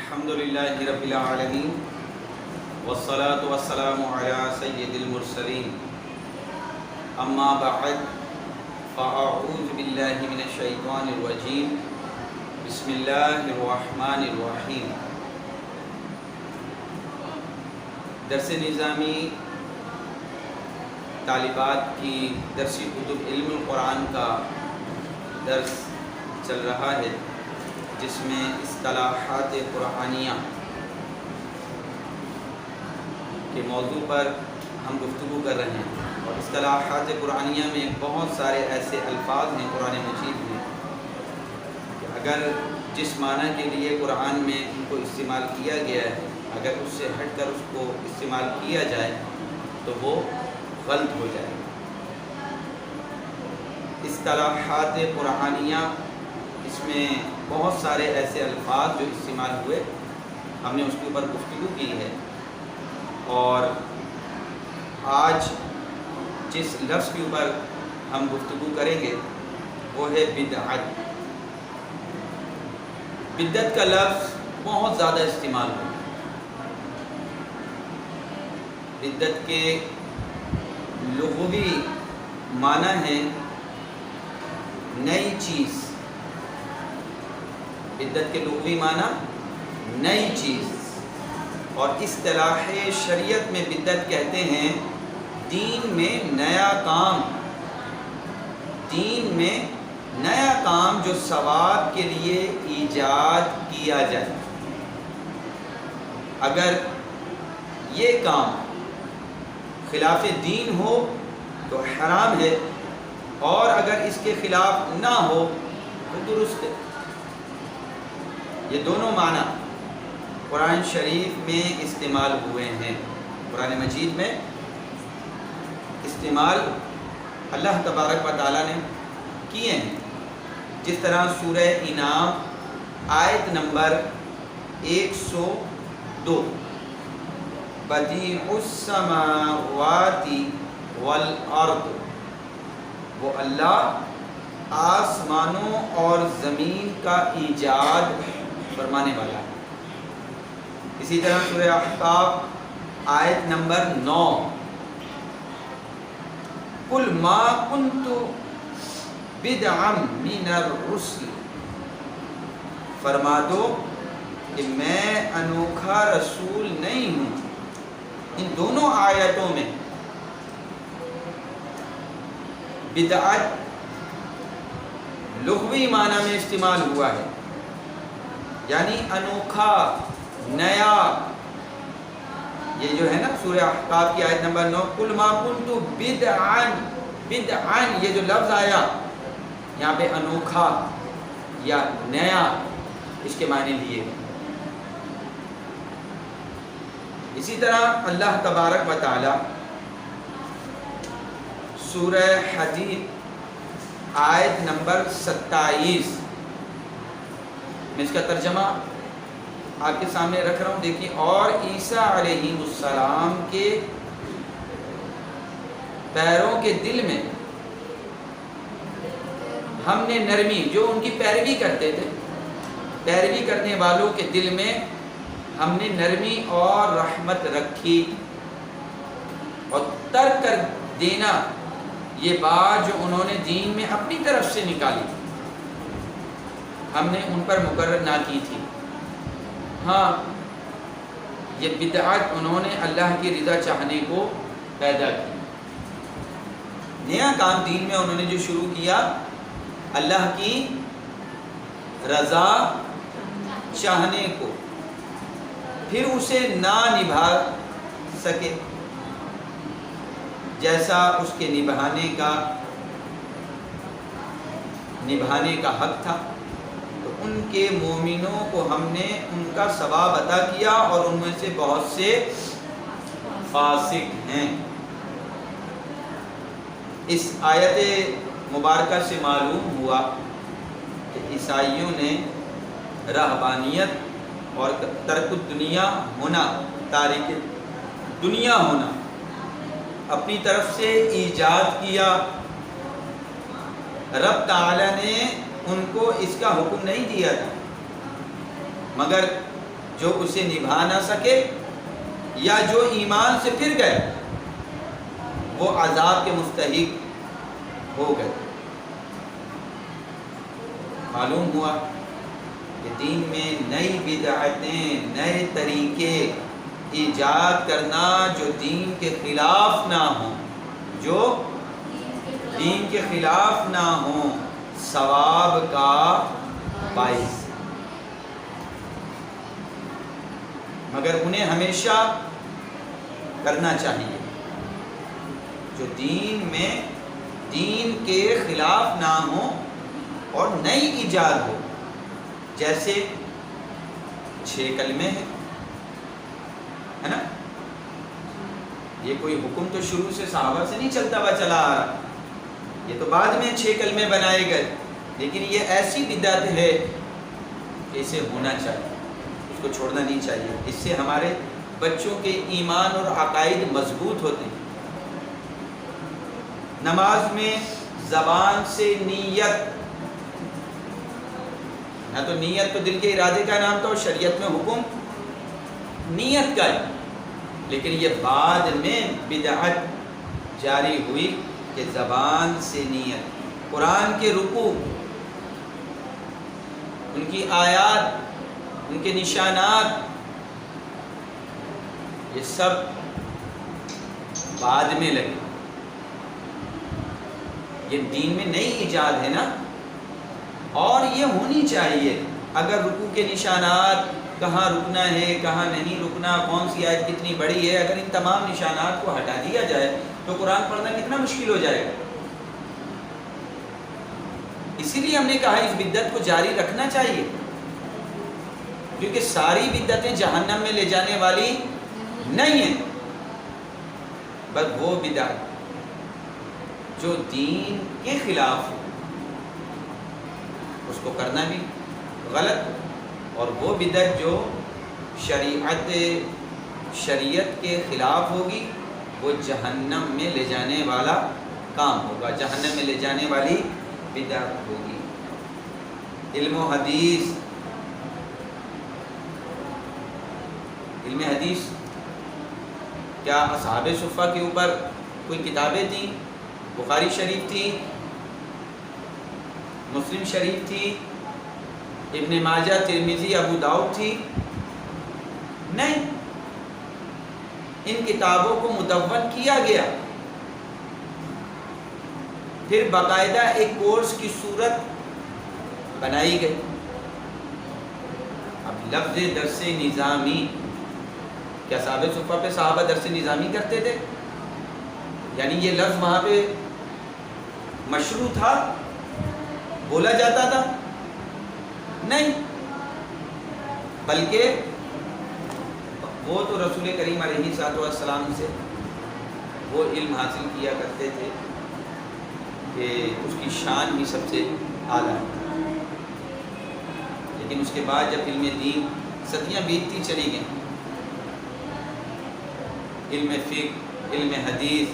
الحمد للہ رب العالمین والصلاة والسلام علی سید المرسلین اما بعد فاعوذ باللہ من الشیطان الرجیم بسم اللہ الرحمن الرحیم۔ درس نظامی طالبات کی درسی کتب علم القرآن کا درس چل رہا ہے، جس میں اصطلاحات قرآنیہ کے موضوع پر ہم گفتگو کر رہے ہیں۔ اور اصطلاحات قرآنیہ میں بہت سارے ایسے الفاظ ہیں قرآن مجید میں کہ اگر جس معنی کے لیے قرآن میں ان کو استعمال کیا گیا ہے، اگر اس سے ہٹ کر اس کو استعمال کیا جائے تو وہ غلط ہو جائے۔ اصطلاحات قرآنیہ، اس میں بہت سارے ایسے الفاظ جو استعمال ہوئے، ہم نے اس کے اوپر گفتگو کی ہے۔ اور آج جس لفظ کے اوپر ہم گفتگو کریں گے وہ ہے بدعت۔ بدعت کا لفظ بہت زیادہ استعمال ہوا۔ بدعت کے لغوی معنی ہے نئی چیز۔ بدعت کے لغوی معنی نئی چیز، اور اصطلاح شریعت میں بدعت کہتے ہیں دین میں نیا کام، دین میں نیا کام جو ثواب کے لیے ایجاد کیا جائے۔ اگر یہ کام خلاف دین ہو تو حرام ہے، اور اگر اس کے خلاف نہ ہو تو درست ہے۔ یہ دونوں معنی قرآن شریف میں استعمال ہوئے ہیں، قرآن مجید میں استعمال اللہ تبارک و تعالیٰ نے کیے ہیں۔ جس طرح سورہ انعام آیت نمبر 102، بدیع السماوات والارض، وہ اللہ آسمانوں اور زمین کا ایجاد فرمانے والا ہے۔ اسی طرح سورہ احقاف آیت نمبر 9، قل ما کنت بدعا من الرسل، فرما دو کہ میں انوکھا رسول نہیں ہوں۔ ان دونوں آیتوں میں بدعت لغوی معنی میں استعمال ہوا ہے، یعنی انوکھا، نیا۔ یہ جو ہے نا سورہ احقاف کی آیت نمبر 9، قل ما کنت بدعا، بدعا یہ جو لفظ آیا یہاں پہ انوکھا یا نیا، اس کے معنی لیے۔ اسی طرح اللہ تبارک و تعالی سورہ حدید آیت نمبر 27 میں اس کا ترجمہ آپ کے سامنے رکھ رہا ہوں، دیکھیں۔ اور عیسیٰ علیہ السلام کے پیروں کے دل میں ہم نے نرمی، جو ان کی پیروی کرتے تھے، پیروی کرنے والوں کے دل میں ہم نے نرمی اور رحمت رکھی۔ اور ترک کر دینا، یہ بات جو انہوں نے دین میں اپنی طرف سے نکالی، ہم نے ان پر مقرر نہ کی تھی۔ ہاں، یہ بدعت انہوں نے اللہ کی رضا چاہنے کو پیدا کی۔ نیا کام دین میں انہوں نے جو شروع کیا، اللہ کی رضا چاہنے کو، پھر اسے نہ نبھا سکے جیسا اس کے نبھانے کا حق تھا، تو ان کے مومنوں کو ہم نے ان کا ثواب عطا کیا، اور ان میں سے بہت سے فاسق ہیں۔ اس آیت مبارکہ سے معلوم ہوا کہ عیسائیوں نے رہبانیت اور ترک دنیا ہونا، تارک دنیا ہونا اپنی طرف سے ایجاد کیا۔ رب تعالی نے ان کو اس کا حکم نہیں دیا تھا، مگر جو اسے نبھا نہ سکے یا جو ایمان سے پھر گئے وہ عذاب کے مستحق ہو گئے۔ معلوم ہوا کہ دین میں نئی بدعتیں، نئے طریقے ایجاد کرنا جو دین کے خلاف نہ ہوں، جو دین کے خلاف نہ ہوں، ثواب کا باعث، مگر انہیں ہمیشہ کرنا چاہیے جو دین میں دین کے خلاف نہ ہو اور نئی ایجاد ہو، جیسے 6 کلمے ہیں، ہے نا؟ یہ کوئی حکم تو شروع سے صحابہ سے نہیں چلتا ہوا چلا آ رہا، یہ تو بعد میں 6 کلمے بنائے گئے، لیکن یہ ایسی بدعت ہے کہ اسے ہونا چاہیے، اس کو چھوڑنا نہیں چاہیے۔ اس سے ہمارے بچوں کے ایمان اور عقائد مضبوط ہوتے ہیں۔ نماز میں زبان سے نیت، نہ تو نیت تو دل کے ارادے کا نام تھا اور شریعت میں حکم نیت کا ہے، لیکن یہ بعد میں بدعت جاری ہوئی کہ زبان سے نیت۔ قرآن کے رکوع، ان کی آیات، ان کے نشانات، یہ سب بعد میں لگے۔ یہ دین میں نئی ایجاد ہے نا، اور یہ ہونی چاہیے۔ اگر رکوع کے نشانات، کہاں رکنا ہے کہاں نہیں رکنا، کون سی آیت کتنی بڑی ہے، اگر ان تمام نشانات کو ہٹا دیا جائے تو قرآن پڑھنا کتنا مشکل ہو جائے گا۔ اسی لیے ہم نے کہا اس بدعت کو جاری رکھنا چاہیے، کیونکہ ساری بدعتیں جہنم میں لے جانے والی نہیں ہیں، بس وہ بدعت جو دین کے خلاف ہو اس کو کرنا بھی غلط، اور وہ بدعت جو شریعت کے خلاف ہوگی وہ جہنم میں لے جانے والا کام ہوگا، جہنم میں لے جانے والی بدعت ہوگی۔ علم و حدیث، علم حدیث، کیا اصحاب صفہ کے اوپر کوئی کتابیں تھیں؟ بخاری شریف تھی، مسلم شریف تھی، ابن ماجہ، ترمذی، ابو داؤد تھی؟ نہیں، ان کتابوں کو مدون کیا گیا، پھر باقاعدہ ایک کورس کی صورت بنائی گئی۔ اب لفظ درس نظامی، کیا اصحاب صفہ پہ صحابہ درس نظامی کرتے تھے؟ یعنی یہ لفظ وہاں پہ مشروع تھا، بولا جاتا تھا؟ نہیں، بلکہ وہ تو رسول کریم علیہ السلام سے وہ علم حاصل کیا کرتے تھے کہ اس کی شان بھی سب سے اعلیٰ ہے، لیکن اس کے بعد جب علم دین صدیاں بیتتی چلی گئیں، علم فقہ، علم حدیث،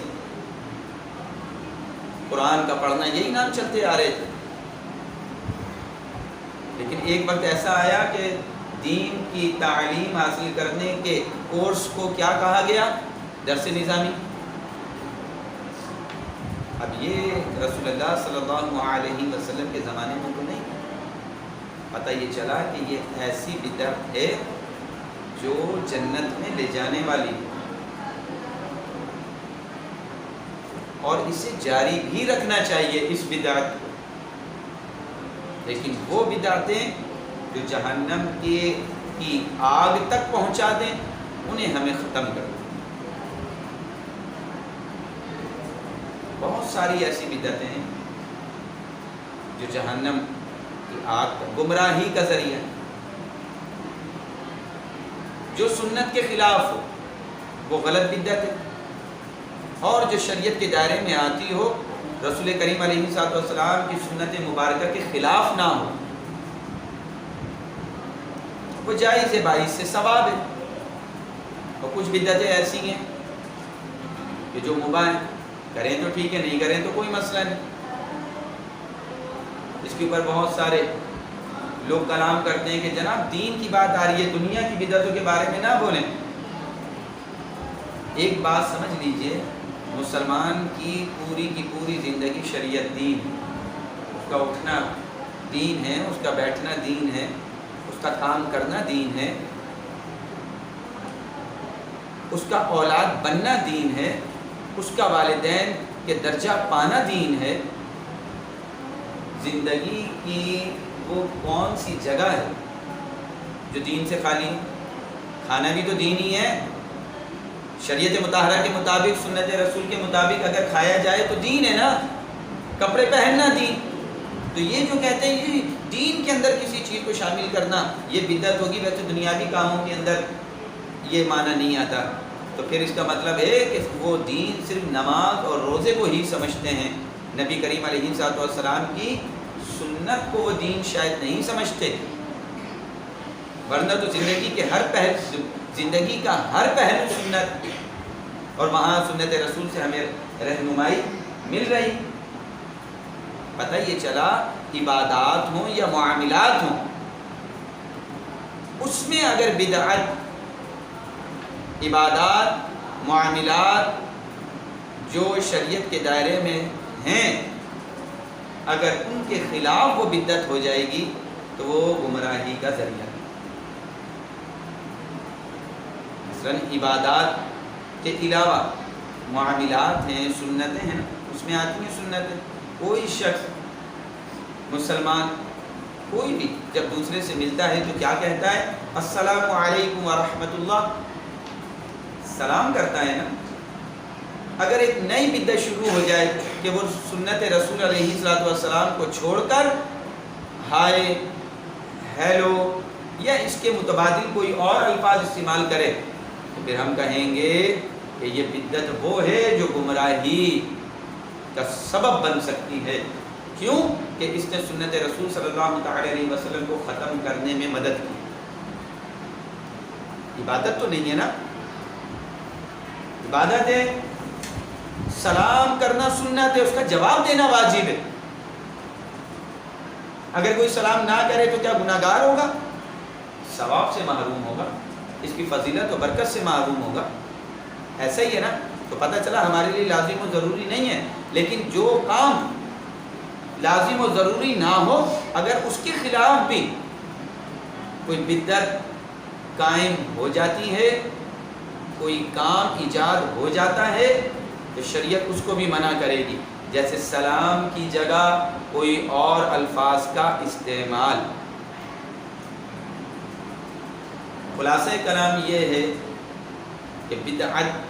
قرآن کا پڑھنا، یہی نام چلتے آ رہے تھے، لیکن ایک وقت ایسا آیا کہ دین کی تعلیم حاصل کرنے کے کورس کو کیا کہا گیا؟ درس نظامی۔ اب یہ رسول اللہ صلی اللہ علیہ وسلم کے زمانے میں تو نہیں، پتہ یہ چلا کہ یہ ایسی بدعت ہے جو جنت میں لے جانے والی ہے، اور اسے جاری بھی رکھنا چاہیے اس بدعت کو، لیکن وہ بدعتیں جو جہنم کی آگ تک پہنچا دیں انہیں ہمیں ختم کر دیں۔ بہت ساری ایسی بدعتیں ہیں جو جہنم کی آگ تک، گمراہی کا ذریعہ، جو سنت کے خلاف ہو وہ غلط بدعت ہے، اور جو شریعت کے دائرے میں آتی ہو، رسول کریم علیہ السلام کی سنت مبارکہ کے خلاف نہ ہو، وہ جائز ہے، باعث سے ثواب ہے۔ اور کچھ بدعتیں ایسی ہیں کہ جو مباح ہیں، کریں تو ٹھیک ہے، نہیں کریں تو کوئی مسئلہ نہیں۔ اس کے اوپر بہت سارے لوگ کلام کرتے ہیں کہ جناب دین کی بات آ رہی ہے، دنیا کی بدعتوں کے بارے میں نہ بولیں۔ ایک بات سمجھ لیجئے، مسلمان کی پوری زندگی شریعت دین ہے، اس کا اٹھنا دین ہے، اس کا بیٹھنا دین ہے، اس کا کام کرنا دین ہے، اس کا اولاد بننا دین ہے، اس کا والدین کے درجہ پانا دین ہے۔ زندگی کی وہ کون سی جگہ ہے جو دین سے خالی ہے؟ کھانا بھی تو دین ہی ہے، شریعت مطہرہ کے مطابق، سنت رسول کے مطابق اگر کھایا جائے تو دین ہے نا، کپڑے پہننا دین۔ تو یہ جو کہتے ہیں یہ دین کے اندر کسی چیز کو شامل کرنا یہ بدعت ہوگی، ویسے دنیاوی کاموں کے اندر یہ معنی نہیں آتا۔ تو پھر اس کا مطلب ہے کہ وہ دین صرف نماز اور روزے کو ہی سمجھتے ہیں، نبی کریم علیہ الصلوۃ والسلام کی سنت کو وہ دین شاید نہیں سمجھتے، ورنہ تو زندگی کا ہر پہلو سنت، اور وہاں سنت رسول سے ہمیں رہنمائی مل رہی۔ پتہ یہ چلا عبادات ہوں یا معاملات ہوں، اس میں اگر بدعت، عبادات، معاملات جو شریعت کے دائرے میں ہیں، اگر ان کے خلاف وہ بدعت ہو جائے گی تو وہ گمراہی کا ذریعہ ہے۔ مثلاً عبادات کے علاوہ معاملات ہیں، سنتیں ہیں، اس میں آتی ہیں سنتیں۔ کوئی شخص مسلمان کوئی بھی جب دوسرے سے ملتا ہے تو کیا کہتا ہے؟ السلام علیکم ورحمۃ اللہ، سلام کرتا ہے نا۔ اگر ایک نئی بدعت شروع ہو جائے کہ وہ سنت رسول علیہ الصلوۃ والسلام کو چھوڑ کر ہائے، ہیلو یا اس کے متبادل کوئی اور الفاظ استعمال کرے، تو پھر ہم کہیں گے کہ یہ بدعت وہ ہے جو گمراہی کا سبب بن سکتی ہے۔ کیوں؟ کہ اس نے سنت رسول صلی اللہ تعالی علیہ وسلم کو ختم کرنے میں مدد کی۔ عبادت تو نہیں ہے نا، عبادت ہے، سلام کرنا سنت ہے، اس کا جواب دینا واجب ہے۔ اگر کوئی سلام نہ کرے تو کیا گناہ گار ہوگا؟ ثواب سے محروم ہوگا، اس کی فضیلت و برکت سے محروم ہوگا۔ ایسا ہی ہے نا۔ تو پتہ چلا ہمارے لیے لازم و ضروری نہیں ہے، لیکن جو کام لازم و ضروری نہ ہو، اگر اس کے خلاف بھی کوئی بدعت قائم ہو جاتی ہے، کوئی کام ایجاد ہو جاتا ہے، تو شریعت اس کو بھی منع کرے گی، جیسے سلام کی جگہ کوئی اور الفاظ کا استعمال۔ خلاصہ کلام یہ ہے کہ بدعت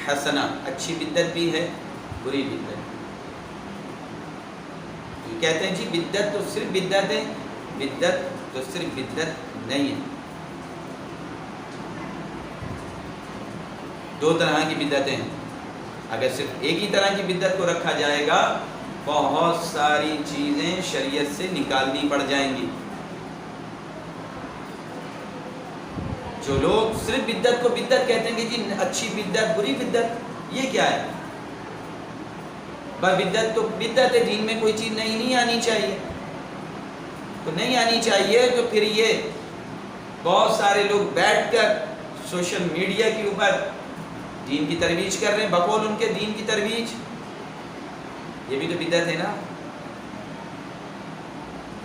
حسنہ، اچھی بدعت بھی ہے، بری بدعت۔ کہتے ہیں جی بدعت تو صرف بدعت ہے، بدعت تو صرف بدعت نہیں ہے۔ دو طرح کی بدعتیں ہیں۔ اگر صرف ایک ہی طرح کی بدعت کو رکھا جائے گا، بہت ساری چیزیں شریعت سے نکالنی پڑ جائیں گی۔ جو لوگ صرف بدعت کو بدعت کہتے ہیں کہ جی اچھی بدعت، بری بدعت، یہ کیا ہے؟ بس بدعت تو بدعت ہے، دین میں کوئی چیز نہیں آنی چاہیے، تو نہیں آنی چاہیے تو پھر یہ بہت سارے لوگ بیٹھ کر سوشل میڈیا کے اوپر دین کی ترویج کر رہے ہیں، بقول ان کے دین کی ترویج، یہ بھی تو بدعت ہے نا۔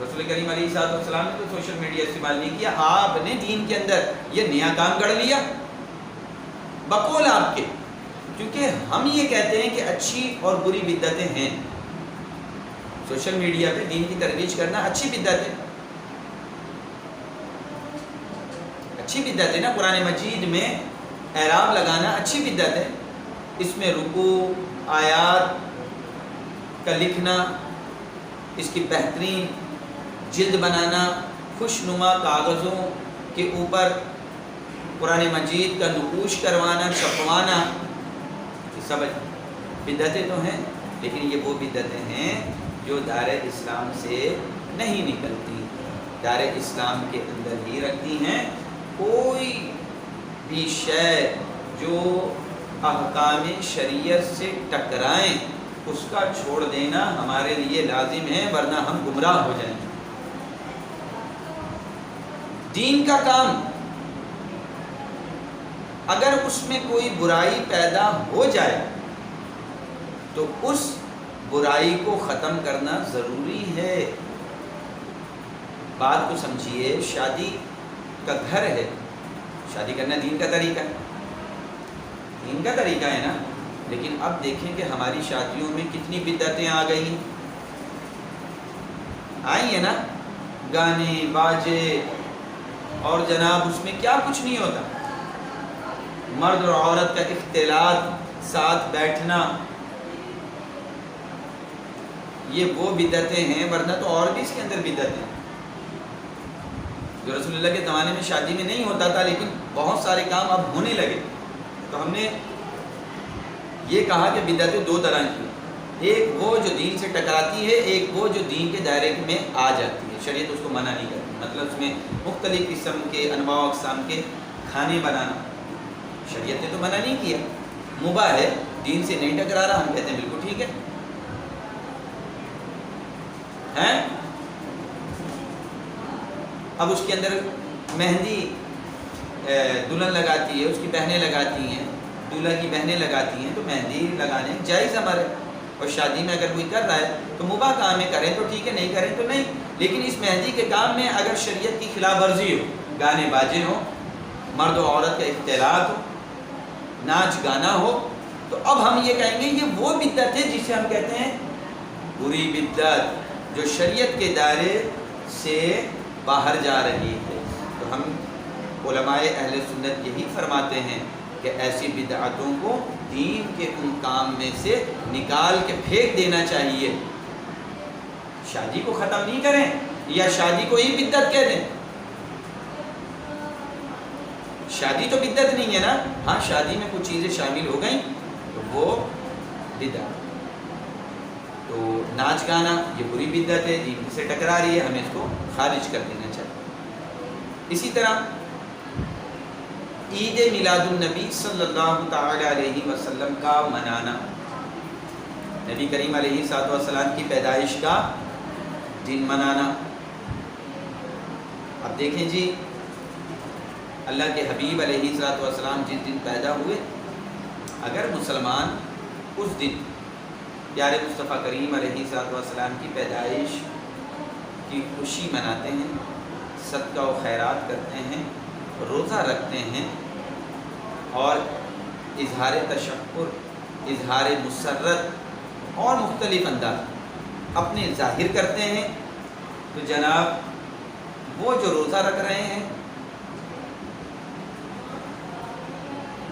رسول کریم علیہ الصلوۃ والسلام نے تو سوشل میڈیا استعمال نہیں کیا، آپ نے دین کے اندر یہ نیا کام گڑھ لیا بقول آپ کے، کیونکہ ہم یہ کہتے ہیں کہ اچھی اور بری بدعتیں ہیں۔ سوشل میڈیا پہ دین کی ترویج کرنا اچھی بدعت ہے، اچھی بدعت ہے نا۔ قرآن مجید میں اعراب لگانا اچھی بدعت ہے، اس میں رکوع، آیات کا لکھنا، اس کی بہترین جلد بنانا، خوش نما کاغذوں کے اوپر قرآن مجید کا نقوش کروانا، چھپوانا، یہ سب بدعتیں تو ہیں، لیکن یہ وہ بدعتیں ہیں جو دار اسلام سے نہیں نکلتی، دار اسلام کے اندر ہی رکھتی ہیں۔ کوئی بھی شے جو احکام شریعت سے ٹکرائیں، اس کا چھوڑ دینا ہمارے لیے لازم ہے، ورنہ ہم گمراہ ہو جائیں گے۔ دین کا کام اگر اس میں کوئی برائی پیدا ہو جائے تو اس برائی کو ختم کرنا ضروری ہے. بات کو سمجھیے، شادی کا گھر ہے، شادی کرنا دین کا طریقہ ہے، دین کا طریقہ ہے نا. لیکن اب دیکھیں کہ ہماری شادیوں میں کتنی بدعتیں آ گئی ہیں، آئی ہیں نا، گانے باجے، اور جناب اس میں کیا کچھ نہیں ہوتا، مرد اور عورت کا اختلاط، ساتھ بیٹھنا، یہ وہ بدعتیں ہیں. ورنہ تو اور بھی اس کے اندر بدعتیں جو رسول اللہ کے زمانے میں شادی میں نہیں ہوتا تھا، لیکن بہت سارے کام اب ہونے لگے. تو ہم نے یہ کہا کہ بدعتیں دو طرح کی، ایک وہ جو دین سے ٹکراتی ہے، ایک وہ جو دین کے دائرے میں آ جاتی ہے. شریعت اس کو منع نہیں کرتی. مطلب اس میں مختلف قسم کے انواع و اقسام کے کھانے بنانا، شریعت نے تو منع نہیں کیا، مباح ہے، دین سے نہیں ٹکرا رہا، ہم کہتے ہیں بالکل ٹھیک ہے. اب اس کے اندر مہندی دلہن لگاتی ہے، اس کی بہنیں لگاتی ہیں، دولہا کی بہنیں لگاتی ہیں، تو مہندی لگانے جائز امر ہے. اور شادی میں اگر کوئی کر رہا ہے تو مباح کام ہے، کریں تو ٹھیک ہے، نہیں کریں تو نہیں. لیکن اس مہندی کے کام میں اگر شریعت کی خلاف ورزی ہو، گانے باجے ہو، مرد و عورت کا اختلاط ہو، ناچ گانا ہو، تو اب ہم یہ کہیں گے یہ وہ بدعت ہے جسے ہم کہتے ہیں بری بدعت، جو شریعت کے دائرے سے باہر جا رہی ہے. تو ہم علماء اہل سنت یہی فرماتے ہیں کہ ایسی بدعتوں کو دین کے ان کام میں سے نکال کے پھینک دینا چاہیے. شادی کو ختم نہیں کریں یا شادی کو ہی بدعت کہہ دیں. شادی تو بدعت نہیں ہے نا، ہاں شادی میں کچھ چیزیں شامل ہو گئیں تو وہ بدعت. تو ناچ گانا یہ بری بدعت ہے، دین سے ٹکرا رہی ہے، ہمیں اس کو خارج کر دینا چاہیے. اسی طرح عید میلاد النبی صلی اللہ تعالی علیہ وسلم کا منانا، نبی کریم علیہ الصلوۃ والسلام کی پیدائش کا دن منانا. اب دیکھیں جی، اللہ کے حبیب علیہ الصلوۃ والسلام جس دن پیدا ہوئے، اگر مسلمان اس دن پیارے مصطفیٰ کریم علیہ الصلوۃ والسلام کی پیدائش کی خوشی مناتے ہیں، صدقہ و خیرات کرتے ہیں، روزہ رکھتے ہیں اور اظہار تشکر، اظہار مسرت اور مختلف انداز اپنے ظاہر کرتے ہیں، تو جناب وہ جو روزہ رکھ رہے ہیں،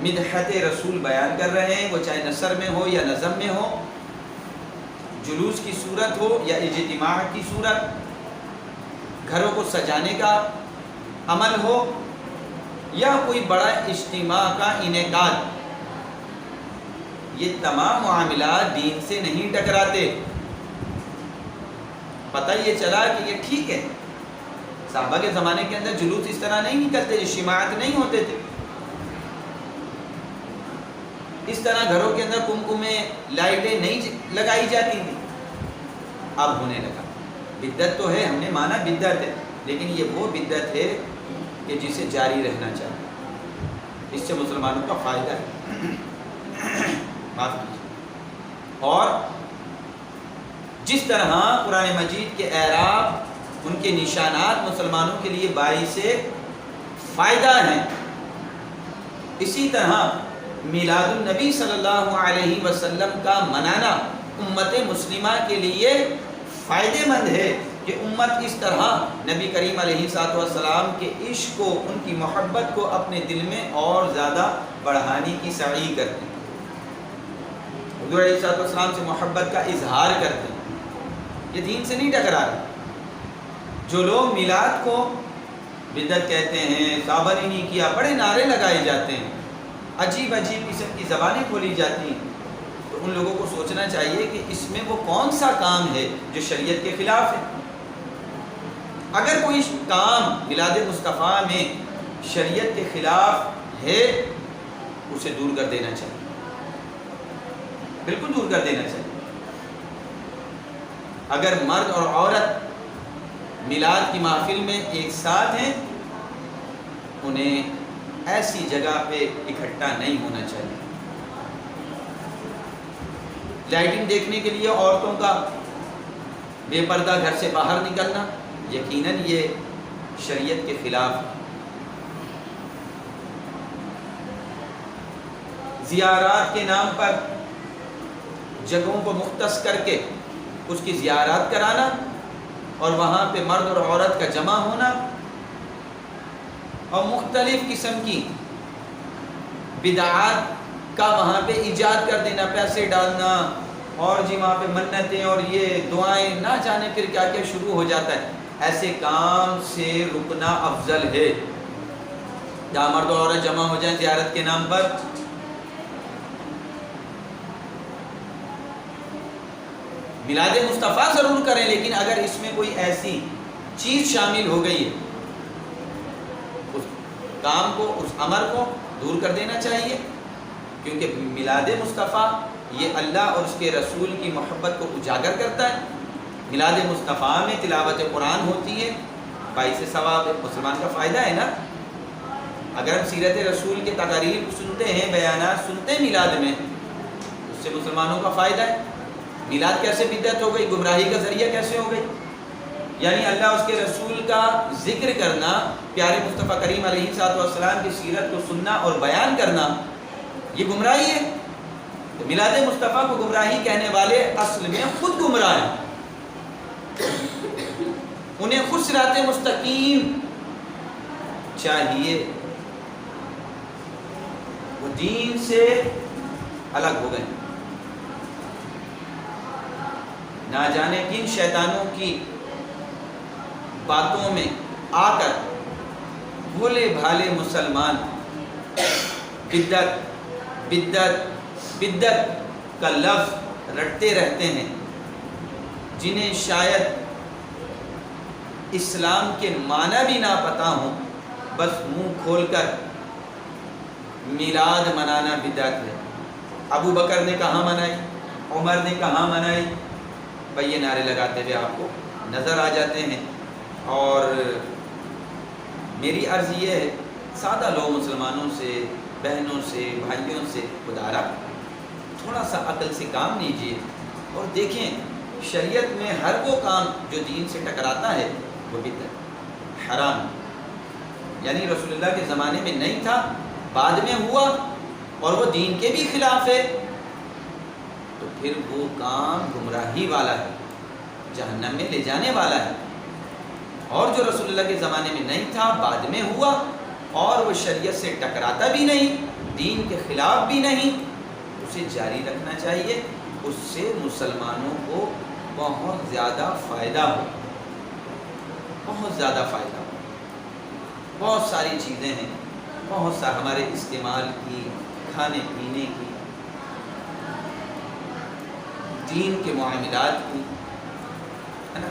مدحت رسول بیان کر رہے ہیں، وہ چاہے نثر میں ہو یا نظم میں ہو، جلوس کی صورت ہو یا اجتماع کی صورت، گھروں کو سجانے کا عمل ہو یا کوئی بڑا اجتماع کا انعقاد، یہ تمام معاملات دین سے نہیں ٹکراتے. پتہ یہ چلا کہ یہ ٹھیک ہے. صحابہ کے زمانے کے اندر جلوس اس طرح نہیں نکلتے، اجتماعات نہیں ہوتے تھے، اس طرح گھروں کے اندر کمکمیں لائٹیں نہیں لگائی جاتی تھیں. اب ہونے لگا. بدعت تو ہے، ہم نے مانا بدعت ہے، لیکن یہ وہ بدعت ہے کہ جسے جاری رہنا چاہیے. اس سے مسلمانوں کا فائدہ ہے. معاف کیجیے. اور جس طرح قرآن مجید کے اعراب، ان کے نشانات مسلمانوں کے لیے باعث فائدہ ہیں، اسی طرح میلاد النبی صلی اللہ علیہ وسلم کا منانا امت مسلمہ کے لیے فائدہ مند ہے کہ امت اس طرح نبی کریم علیہ الصلوۃ والسلام کے عشق کو، ان کی محبت کو اپنے دل میں اور زیادہ بڑھانے کی سعی کرتے ہیں، حضور علیہ الصلوۃ والسلام سے محبت کا اظہار کرتے ہیں. یہ دین سے نہیں ٹکرا رہا. جو لوگ میلاد کو بدعت کہتے ہیں، صحابہ نے نہیں کیا، بڑے نعرے لگائے جاتے ہیں، عجیب عجیب قسم کی زبانیں کھولی جاتی ہیں، تو ان لوگوں کو سوچنا چاہیے کہ اس میں وہ کون سا کام ہے جو شریعت کے خلاف ہے. اگر کوئی کام میلاد مصطفیٰ میں شریعت کے خلاف ہے، اسے دور کر دینا چاہیے، بالکل دور کر دینا چاہیے. اگر مرد اور عورت میلاد کی محفل میں ایک ساتھ ہیں انہیں ایسی جگہ پہ اکٹھا نہیں ہونا چاہیے۔ لائٹنگ دیکھنے کے لیے عورتوں کا بے پردہ گھر سے باہر نکلنا یقیناً یہ شریعت کے خلاف ہے۔ زیارات کے نام پر جگہوں کو مختص کر کے اس کی زیارات کرانا اور وہاں پہ مرد اور عورت کا جمع ہونا اور مختلف قسم کی بدعات کا وہاں پہ ایجاد کر دینا، پیسے ڈالنا اور جی وہاں پہ منتیں اور یہ دعائیں نہ جانے پھر کیا کیا شروع ہو جاتا ہے۔ ایسے کام سے رکنا افضل ہے۔ جہاں مرد اور عورت جمع ہو جائیں زیارت کے نام پر، میلاد مصطفیٰ ضرور کریں، لیکن اگر اس میں کوئی ایسی چیز شامل ہو گئی ہے اس کام کو، اس امر کو دور کر دینا چاہیے، کیونکہ میلاد مصطفیٰ یہ اللہ اور اس کے رسول کی محبت کو اجاگر کرتا ہے۔ میلاد مصطفیٰ میں تلاوت قرآن ہوتی ہے، باعث ثواب مسلمان کا فائدہ ہے نا۔ اگر ہم سیرت رسول کے تقاریر سنتے ہیں، بیانات سنتے ہیں میلاد میں، اس سے مسلمانوں کا فائدہ ہے۔ میلاد کیسے بدعت ہو گئی، گمراہی کا ذریعہ کیسے ہو گئی؟ یعنی اللہ اس کے رسول کا ذکر کرنا، پیارے مصطفیٰ کریم علیہ السلام کی سیرت کو سننا اور بیان کرنا، یہ گمراہی ہے۔ تو میلاد مصطفیٰ کو گمراہی کہنے والے اصل میں خود گمراہ ہیں، انہیں خود صراط مستقیم چاہیے، وہ دین سے الگ ہو گئے، نہ جانے کن شیطانوں کی باتوں میں آ کر بھولے بھالے مسلمان بدعت بدعت بدعت کا لفظ رٹتے رہتے ہیں، جنہیں شاید اسلام کے معنی بھی نہ پتہ ہوں، بس منہ کھول کر میلاد منانا بدعت ہے۔ ابو بکر نے کہاں منائی، عمر نے کہاں منائی، بھائی یہ نعرے لگاتے ہوئے آپ کو نظر آ جاتے ہیں۔ اور میری عرض یہ ہے، سادہ لوگ مسلمانوں سے، بہنوں سے، بھائیوں سے خدارا تھوڑا سا عقل سے کام لیجیے اور دیکھیں شریعت میں ہر وہ کام جو دین سے ٹکراتا ہے وہ بدعت، حرام، یعنی رسول اللہ کے زمانے میں نہیں تھا، بعد میں ہوا اور وہ دین کے بھی خلاف ہے، تو پھر وہ کام گمراہی والا ہے، جہنم میں لے جانے والا ہے۔ اور جو رسول اللہ کے زمانے میں نہیں تھا، بعد میں ہوا اور وہ شریعت سے ٹکراتا بھی نہیں، دین کے خلاف بھی نہیں، اسے جاری رکھنا چاہیے، اس سے مسلمانوں کو بہت زیادہ فائدہ ہو، بہت زیادہ فائدہ ہو۔ بہت ساری چیزیں ہیں، بہت سا ہمارے استعمال کی، کھانے پینے کی، دین کے معاملات کی، ہے نا،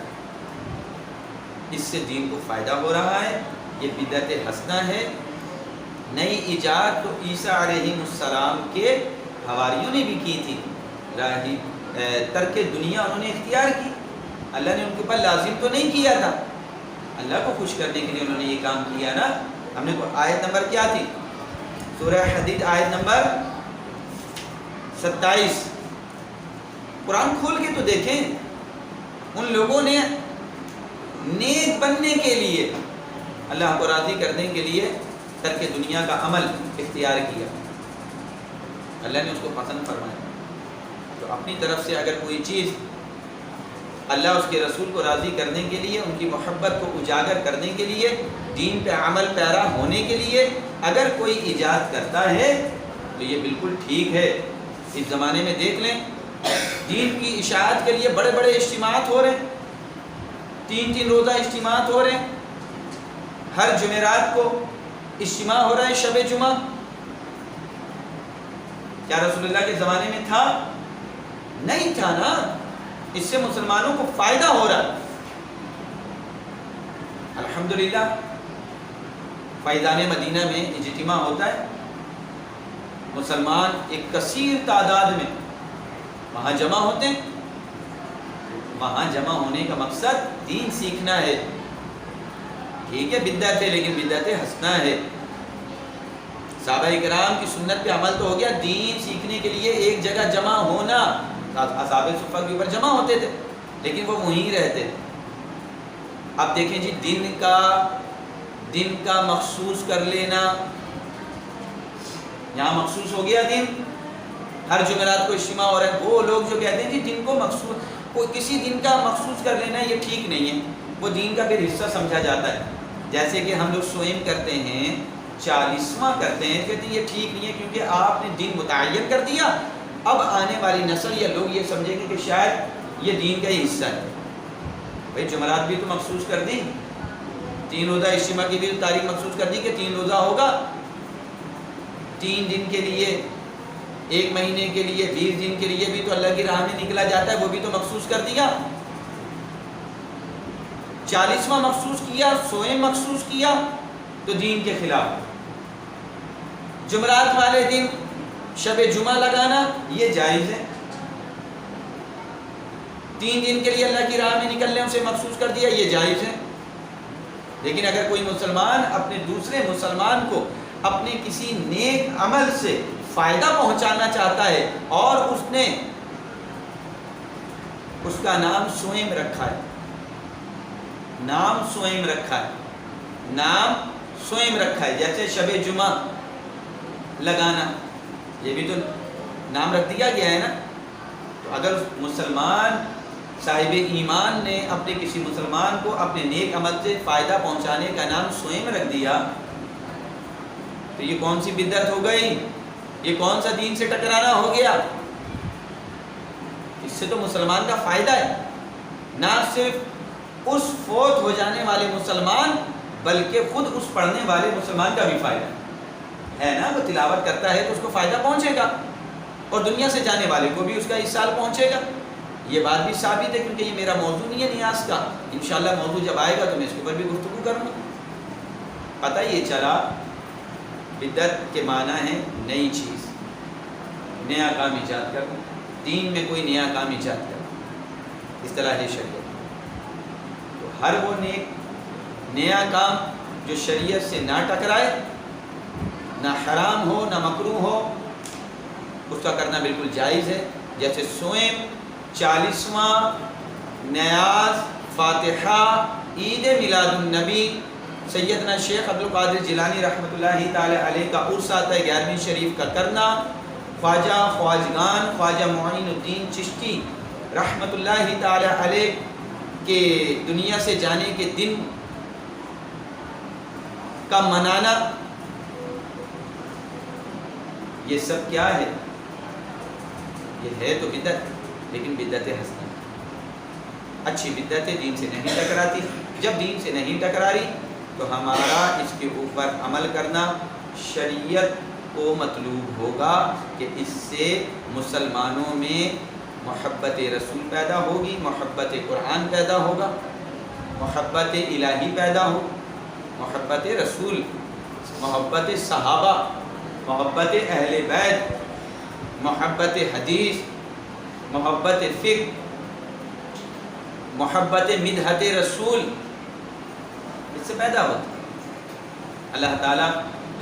اس سے دین کو فائدہ ہو رہا ہے، یہ بدعت حسنہ ہے۔ نئی ایجاد تو عیسیٰ علیہ السلام کے حواریوں نے بھی کی تھی، ترک دنیا انہوں نے اختیار کی، اللہ نے ان کے اوپر لازم تو نہیں کیا تھا، اللہ کو خوش کرنے کے لیے انہوں نے یہ کام کیا نا۔ ہم نے آیت نمبر کیا تھی، سورہ حدید آیت نمبر 27، قرآن کھول کے تو دیکھیں، ان لوگوں نے نیک بننے کے لیے، اللہ کو راضی کرنے کے لیے ترک دنیا کا عمل اختیار کیا، اللہ نے اس کو پسند فرمایا۔ تو اپنی طرف سے اگر کوئی چیز اللہ اس کے رسول کو راضی کرنے کے لیے، ان کی محبت کو اجاگر کرنے کے لیے، دین پہ عمل پیرا ہونے کے لیے اگر کوئی ایجاد کرتا ہے تو یہ بالکل ٹھیک ہے۔ اس زمانے میں دیکھ لیں، دین کی اشاعت کے لیے بڑے بڑے اجتماعات ہو رہے ہیں، 3 روزہ اجتماعات ہو رہے ہیں، ہر جمعرات کو اجتماع ہو رہا ہے، شب جمعہ۔ کیا رسول اللہ کے زمانے میں تھا؟ نہیں تھا نا، اس سے مسلمانوں کو فائدہ ہو رہا ہے۔ الحمدللہ فیضان مدینہ میں اجتماع ہوتا ہے، مسلمان ایک کثیر تعداد میں وہاں جمع ہوتے ہیں، وہاں جمع ہونے کا مقصد دین سیکھنا ہے، ٹھیک ہے بدعت ہے لیکن بدعت حسنہ ہے. صحابہ کرام کی سنت پہ عمل تو ہو گیا. دین سیکھنے کے لیے ایک جگہ جمع ہونا, اصحاب صفہ کے اوپر جمع ہوتے تھے لیکن وہ وہیں رہتے تھے. اب دیکھیں جی دن کا مخصوص کر لینا, یہاں مخصوص ہو گیا دن, ہر جمعرات کو اجتماع ہو رہا ہے. وہ لوگ جو کہتے ہیں جی دن کو مخصوص, کوئی کسی دن کا مخصوص کر لینا یہ ٹھیک نہیں ہے, وہ دین کا پھر حصہ سمجھا جاتا ہے. جیسے کہ ہم لوگ سوئم کرتے ہیں, 40واں کرتے ہیں, کہتے ہیں یہ ٹھیک نہیں ہے کیونکہ آپ نے دن متعین کر دیا, اب آنے والی نسل یا لوگ یہ سمجھیں گے کہ شاید یہ دین کا ہی حصہ ہے. بھائی جمعرات بھی تو مخصوص کر دی, 3 روزہ اجتماع کی بھی تاریخ مخصوص کر دی کہ 3 روزہ ہوگا, 3 دن کے لیے, 1 مہینے کے لیے, 20 دن کے لیے بھی تو اللہ کی راہ میں نکلا جاتا ہے, وہ بھی تو مخصوص کر دیا. 40واں مخصوص کیا, سوئم مخصوص کیا تو دین کے خلاف. جمعرات والے دن شب جمعہ لگانا یہ جائز ہے, 3 دن کے لیے اللہ کی راہ میں نکلنے اسے مخصوص کر دیا یہ جائز ہے. لیکن اگر کوئی مسلمان اپنے دوسرے مسلمان کو اپنے کسی نیک عمل سے فائدہ پہنچانا چاہتا ہے اور اس نے اس کا نام سوئم رکھا ہے, نام سوئم رکھا ہے, نام سوئم رکھا ہے, جیسے شب جمعہ لگانا یہ بھی تو نام رکھ دیا گیا ہے نا. تو اگر مسلمان صاحب ایمان نے اپنے کسی مسلمان کو اپنے نیک عمل سے فائدہ پہنچانے کا نام سوئم رکھ دیا تو یہ کون سی بدعت ہو گئی, یہ کون سا دین سے ٹکرانا ہو گیا. اس سے تو مسلمان کا فائدہ ہے, نہ صرف اس فوت ہو جانے والے مسلمان بلکہ خود اس پڑھنے والے مسلمان کا بھی فائدہ ہے نا. وہ تلاوت کرتا ہے تو اس کو فائدہ پہنچے گا اور دنیا سے جانے والے کو بھی اس کا احسان پہنچے گا. یہ بات بھی ثابت ہے کیونکہ یہ میرا موضوع نہیں ہے نیاز کا, انشاءاللہ موضوع جب آئے گا تو میں اس کے اوپر بھی گفتگو کروں گا. پتہ یہ چلا بدعت کے معنی ہے نئی چیز, نیا کام ایجاد کرنا, دین میں کوئی نیا کام ایجاد کرنا, اصطلاح شریعت. تو ہر وہ نیا کام جو شریعت سے نہ ٹکرائے, نہ حرام ہو نہ مکروہ ہو, اس کا کرنا بالکل جائز ہے. جیسے سوئم, 40واں, نیاز, فاتحہ, عید میلاد النبی, سیدنا شیخ عبد القادر جیلانی رحمۃ اللہ تعالی علیہ کا عرس آتا ہے 11ویں شریف کا کرنا, خواجہ خواجگان خواجہ معین الدین چشتی رحمۃ اللہ تعالی علیہ کے دنیا سے جانے کے دن کا منانا, یہ سب کیا ہے؟ یہ ہے تو بدعت, لیکن بدعت حسنہ, اچھی بدعت دین سے نہیں ٹکراتی. جب دین سے نہیں ٹکرا رہی تو ہمارا اس کے اوپر عمل کرنا شریعت کو مطلوب ہوگا کہ اس سے مسلمانوں میں محبت رسول پیدا ہوگی, محبت قرآن پیدا ہوگا, محبت الہی پیدا ہو, محبت رسول, محبت صحابہ, محبت اہل بیت, محبت حدیث, محبت فقہ, محبت مدحت رسول, اس سے پیدا ہوتا ہے. اللہ تعالیٰ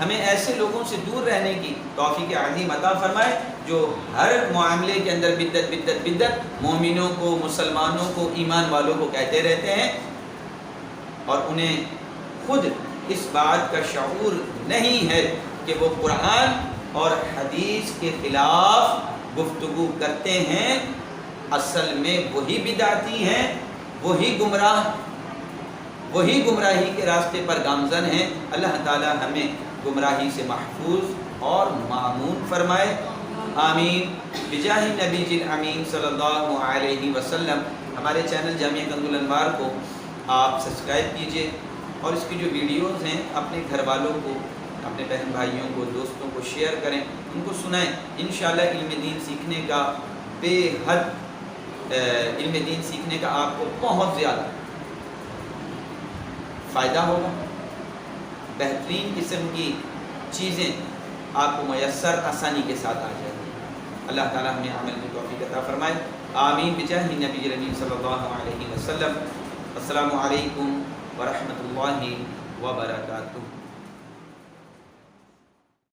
ہمیں ایسے لوگوں سے دور رہنے کی توفیق عظیم عطا فرمائے جو ہر معاملے کے اندر بدعت بدعت بدعت مومنوں کو, مسلمانوں کو, ایمان والوں کو کہتے رہتے ہیں اور انہیں خود اس بات کا شعور نہیں ہے کہ وہ قرآن اور حدیث کے خلاف گفتگو کرتے ہیں. اصل میں وہی بدعتی ہیں, وہی گمراہ, وہی گمراہی کے راستے پر گامزن ہیں. اللہ تعالی ہمیں گمراہی سے محفوظ اور معمون فرمائے, آمین. بجاہ نبی جل امین صلی اللہ علیہ وسلم. ہمارے چینل جامعہ کنز الانوار کو آپ سبسکرائب کیجئے اور اس کی جو ویڈیوز ہیں اپنے گھر والوں کو, اپنے بہن بھائیوں کو, دوستوں کو شیئر کریں, ان کو سنائیں. انشاءاللہ علم دین سیکھنے کا بے حد علم دین سیکھنے کا آپ کو بہت زیادہ فائدہ ہوگا. بہترین قسم کی چیزیں آپ کو میسر آسانی کے ساتھ آ جائیں گی. اللہ تعالیٰ ہمیں عمل کی توفیق عطا فرمائے, آمین. بجاہ نبی امین صلی اللہ علیہ وسلم. السلام علیکم ورحمۃ اللہ وبرکاتہ۔